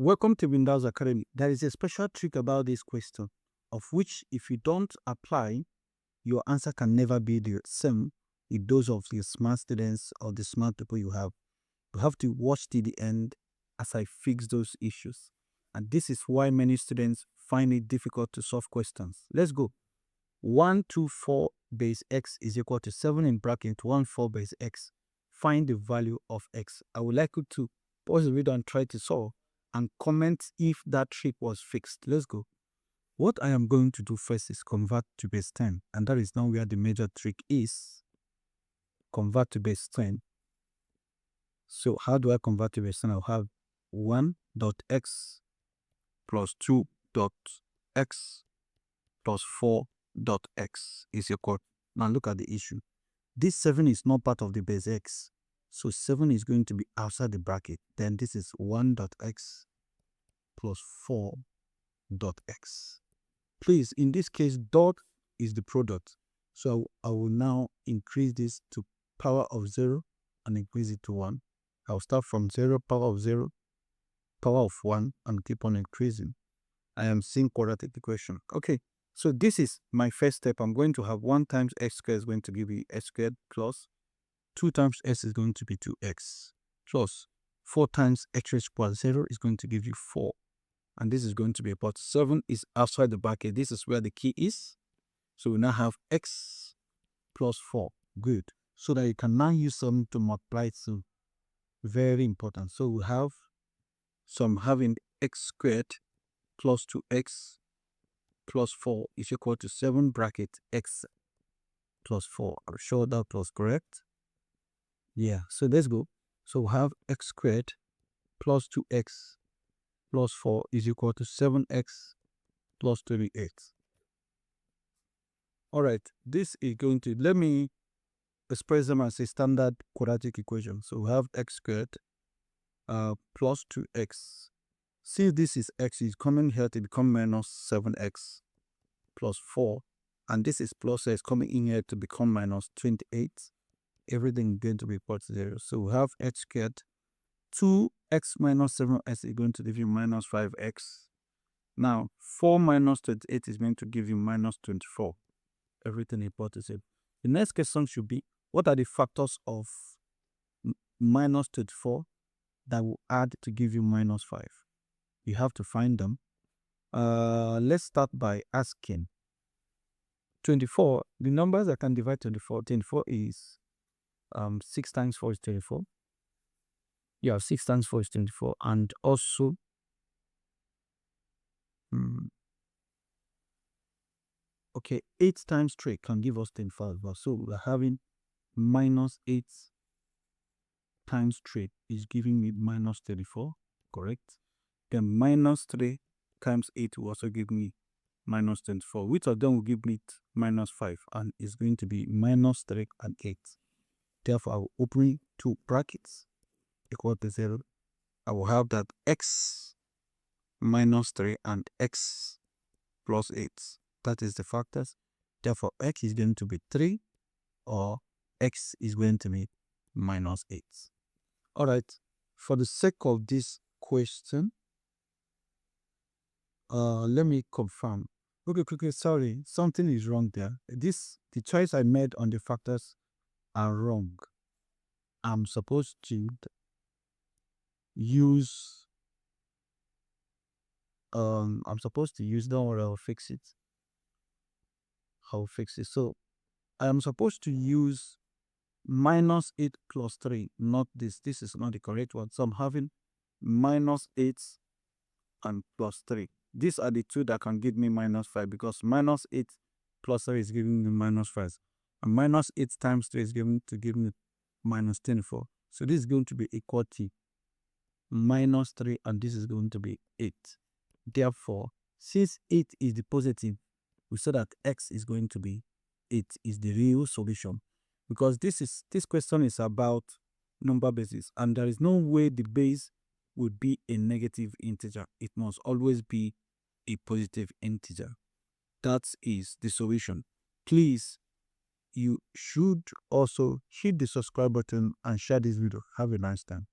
Welcome to WINDAL'S Academy. There is a special trick about this question, of which if you don't apply, your answer can never be the same with those of the smart students or the smart people you have. You have to watch till the end as I fix those issues. And this is why many students find it difficult to solve questions. Let's go. 124 base x is equal to 7 in bracket 14 base x. Find the value of x. I would like you to pause the video and try to solve and comment if that trick was fixed. Let's go. What I am going to do first is convert to base 10, and that is now where the major trick is. Convert to base 10. So how do I convert to base 10? I'll have 1.x plus 2.x plus 4.x is equal. Now look at the issue. This 7 is not part of the base x. So 7 is going to be outside the bracket. Then this is 1.x plus 4.x. Please, in this case, dot is the product. So I will now increase this to power of 0 and increase it to 1. I'll start from 0, power of 0, power of 1, and keep on increasing. I am seeing quadratic equation. Okay, so this is my first step. I'm going to have 1 times x squared is going to give me x squared plus 2 times s is going to be 2x plus 4 times x raised to 0 is going to give you 4. And this is going to be about 7 is outside the bracket. This is where the key is. So we now have x plus 4. Good. So that you can now use some to multiply to. Very important. So we have some having x squared plus 2x plus 4 is equal to 7 bracket x plus 4. I'm sure that was correct. Yeah, so let's go. So we have x squared plus 2x plus 4 is equal to 7x plus 28. All right, this is going to, let me express them as a standard quadratic equation. So we have x squared plus 2x. Since this is x, is coming here to become minus 7x plus 4. And this is plus x coming in here to become minus 28. Everything is going to be equal to 0. So we have x squared 2x minus 7x is going to give you minus 5x. Now 4 minus 28 is going to give you minus 24. Everything equal to 0. The next question should be, what are the factors of minus 24 that will add to give you minus 5? You have to find them. Let's start by asking 24. The numbers that can divide 24. 24 is 6 times 4 is 24. Yeah, 6 times 4 is 24. And also, okay, 8 times 3 can give us 25. So we're having minus 8 times 3 is giving me minus 34, correct? Then minus 3 times 8 will also give me minus 24. Which of them will give me minus 5? And it's going to be minus 3 and 8. Therefore, I will open 2 brackets equal to 0. I will have that x minus 3 and x plus 8. That is the factors. Therefore, x is going to be 3 or x is going to be minus 8. All right. For the sake of this question, let me confirm. Okay, sorry. Something is wrong there. The choice I made on the factors are wrong. I'm supposed to use don't worry, I'll fix it. So I am supposed to use minus 8 plus 3, not this. This is not the correct one. So I'm having minus 8 and plus 3. These are the two that can give me minus 5, because minus 8 plus 3 is giving me minus 5. And minus 8 times 3 is going to give me minus 24. So this is going to be equal to minus 3, and this is going to be 8. Therefore, since 8 is the positive, we saw that x is going to be 8 is the real solution, because this question is about number bases, and there is no way the base would be a negative integer. It must always be a positive integer. That is the solution. Please, you should also hit the subscribe button and share this video. Have a nice time.